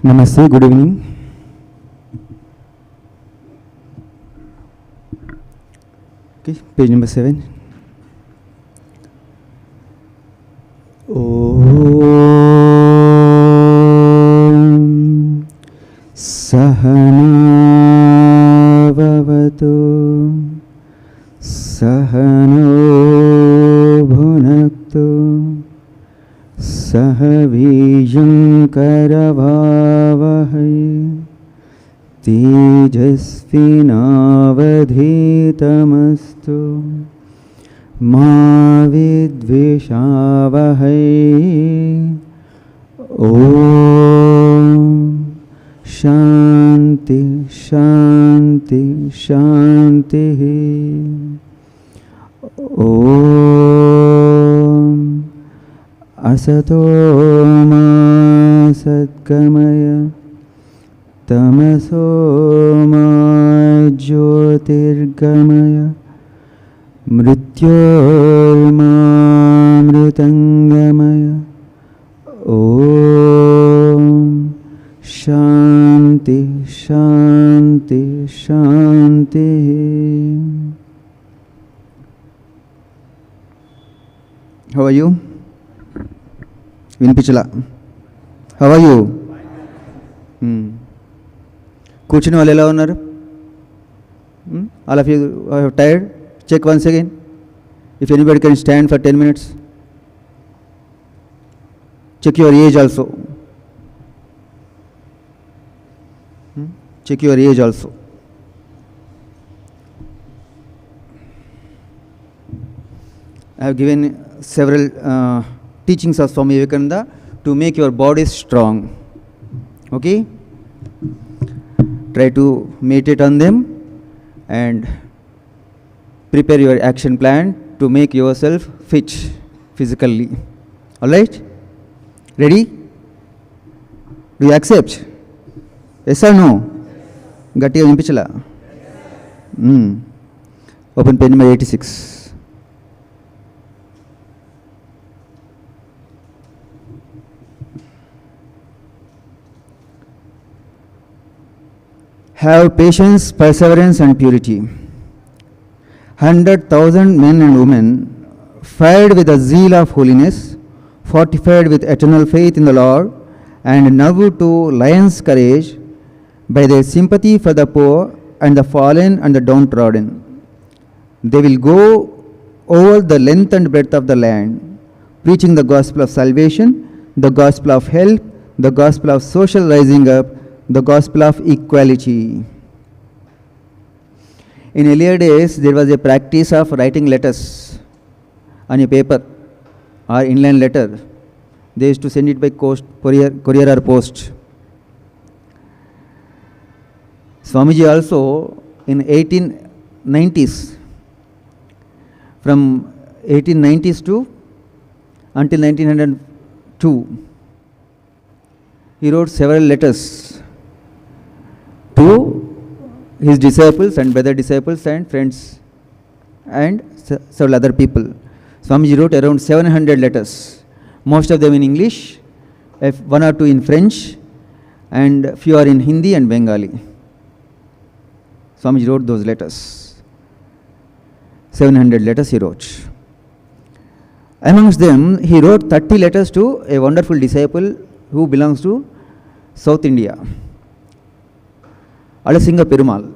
Namaste, good evening. Okay, page number 7. Om Sahana Bhavatu Sahano Bhunaktu Sahavijam Karavavahai Tejasvinavadhitamastu Ma vidvishavahai. Om Shanti Shanti Shanti. Om Asato Ma Satgamaya Tamaso Ma Jyotirgamaya Mrityormamritangamaya. Om Shanti Shanti Shanti. How are you? వినిపించలా. How are you? కూర్చుని వాళ్ళు ఎలా ఉన్నారు? All of you are tired? Check once again. If anybody can stand for 10 minutes. Check your age also. Check your age also. I have given several teachings of Swami Vivekananda to make your body strong. Okay? Try to meditate on them and prepare your action plan to make yourself fit physically. Alright? Ready? Do you accept? Yes or no? Gatiga vimpichala. Open page number 86. Have patience, perseverance and purity. 100,000 men and women, fired with the zeal of holiness, fortified with eternal faith in the Lord, and nerved to lion's courage by their sympathy for the poor and the fallen and the downtrodden. They will go over the length and breadth of the land, preaching the gospel of salvation, the gospel of help, the gospel of social rising up, the gospel of equality. In earlier days, there was a practice of writing letters on a paper or inland letter. They used to send it by courier or post. Swamiji also in 1890s, from 1890s to until 1902, he wrote several letters to his disciples and brother disciples and friends and several other people. Swamiji wrote around 700 letters, most of them in English, one or two in French, and few are in Hindi and Bengali. Swamiji wrote those letters. 700 letters he wrote. Amongst them, he wrote 30 letters to a wonderful disciple who belongs to South India, Alasinga Perumal.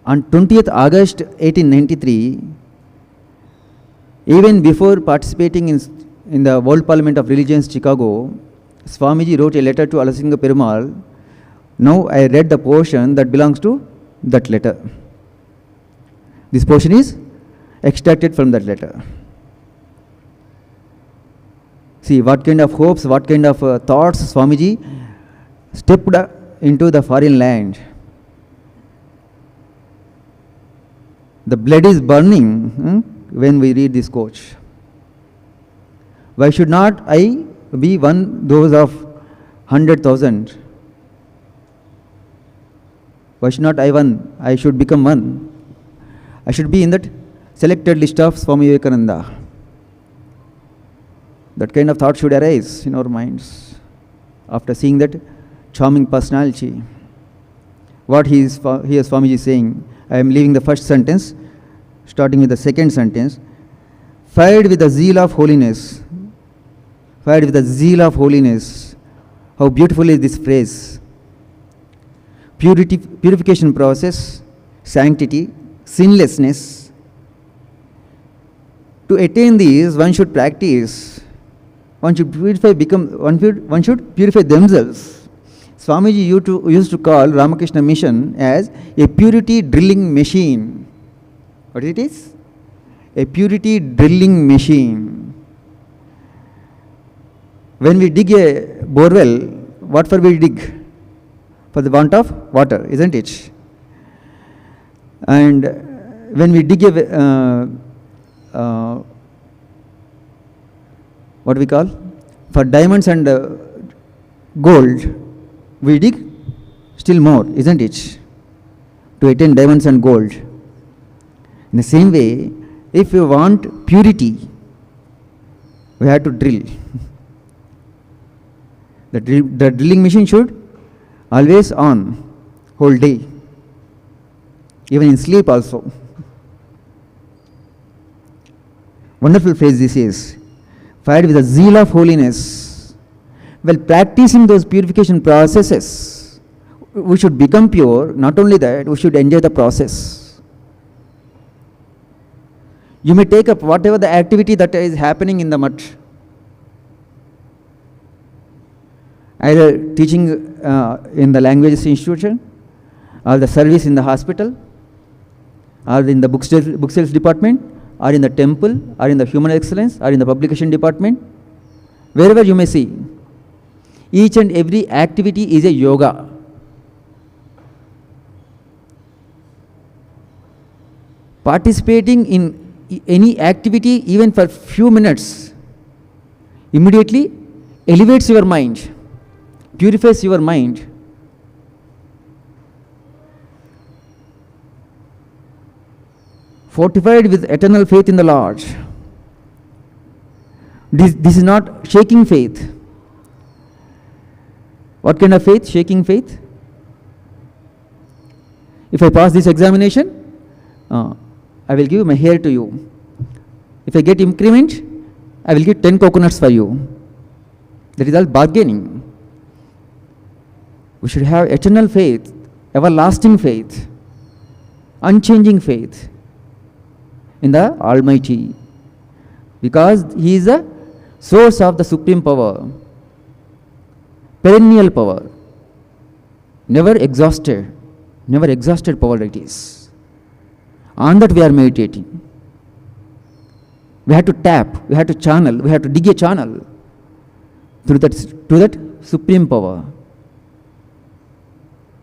On 20th August 1893, even before participating in the World Parliament of Religions, Chicago, Swamiji wrote a letter to Alasinga Perumal. Now I read the portion that belongs to that letter. This portion is extracted from that letter. See what kind of hopes, what kind of thoughts Swamiji stepped into the foreign land. The blood is burning when we read this quote. Why should not I be one those of 100,000? Why should not I should become one. I should be in that selected list of Swami Vivekananda. That kind of thought should arise in our minds after seeing that charming personality. What he is, here Swamiji is saying, I am leaving the first sentence, starting with the second sentence. Fired with the zeal of holiness. Fired with the zeal of holiness. How beautiful is this phrase. Purification process, sanctity, sinlessness. To attain these, one should practice. One should purify themselves. Swamiji used to call Ramakrishna Mission as a purity drilling machine. What it is? A purity drilling machine. When we dig a borewell, what for we dig? For the want of water, isn't it? And when we dig a what we call? For diamonds and gold, we dig still more, isn't it? To attain diamonds and gold. In the same way, if you want purity, we have to drill. The drilling machine should always on, whole day, even in sleep also. Wonderful phrase this is. Fired with the zeal of holiness. While practicing those purification processes, we should become pure. Not only that, we should enjoy the process. You may take up whatever the activity that is happening in the mutt. Either teaching in the languages institution, or the service in the hospital, or in the book sales department, or in the temple, or in the human excellence, or in the publication department, wherever you may see. Each and every activity is a yoga. Participating in any activity, even for few minutes, immediately elevates your mind, purifies your mind. Fortified with eternal faith in the Lord. This is not shaking faith. What kind of faith? Shaking faith. If I pass this examination, I will give my hair to you. If I get increment, I will give 10 coconuts for you. That is all bargaining. We should have eternal faith, everlasting faith, unchanging faith in the Almighty, because He is the source of the supreme power, perennial power, never exhausted power it is. On that we are meditating. We have to tap, we have to channel, we have to dig a channel to that supreme power.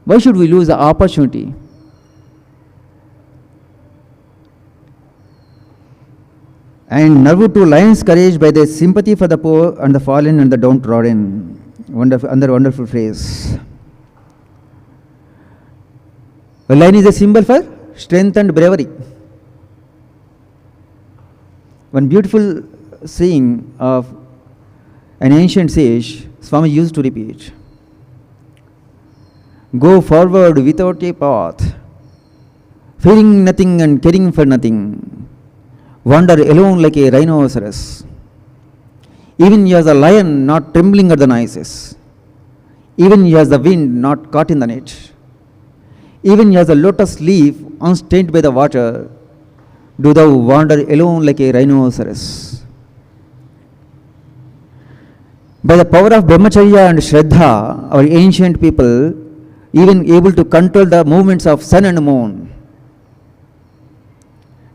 Why should we lose the opportunity? And nerve to lion's courage by their sympathy for the poor and the fallen and the downtrodden. Wonderful phrase. A lion is a symbol for strength and bravery. One beautiful saying of an ancient sage, Swami used to repeat: go forward without a path, fearing nothing and caring for nothing. Wander alone like a rhinoceros. Even as a lion not trembling at the noises. Even as the wind not caught in the net. Even as a lotus leaf unstained by the water, do thou wander alone like a rhinoceros. By the power of Brahmacharya and Shraddha, our ancient people even able to control the movements of sun and moon.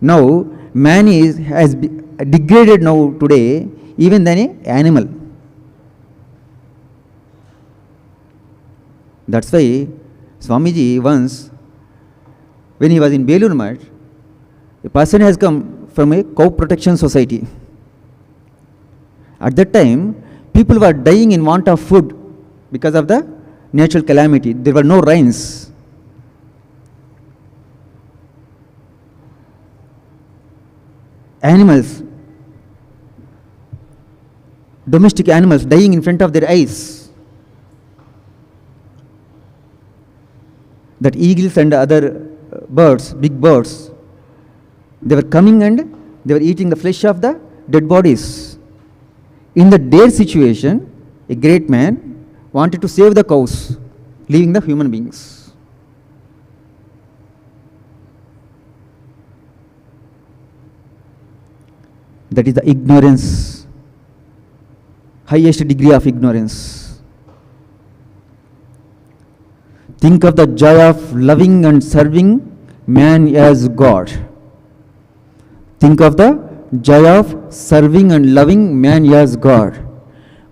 Now, man has degraded now today even than an animal. That's why Swamiji once, when he was in Belur Math, a person has come from a cow protection society. At that time, people were dying in want of food because of the natural calamity. There were no rains. Animals, domestic animals dying in front of their eyes. that eagles and other birds, big birds, they were coming and they were eating the flesh of the dead bodies. In the dire situation, a great man wanted to save the cows, leaving the human beings. That is the ignorance, highest degree of ignorance. Think of the joy of loving and serving man as God. Think of the joy of serving and loving man as God.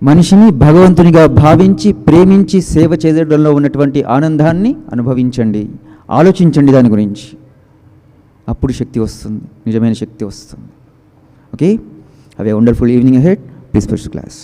మనిషిని భగవంతునిగా భావించి ప్రేమించి సేవ చేయడంలో ఉన్నటువంటి ఆనందాన్ని అనుభవించండి, ఆలోచించండి దాని గురించి. అప్పుడు శక్తి వస్తుంది, నిజమైన శక్తి వస్తుంది. Okay, have a wonderful evening ahead. Please push class.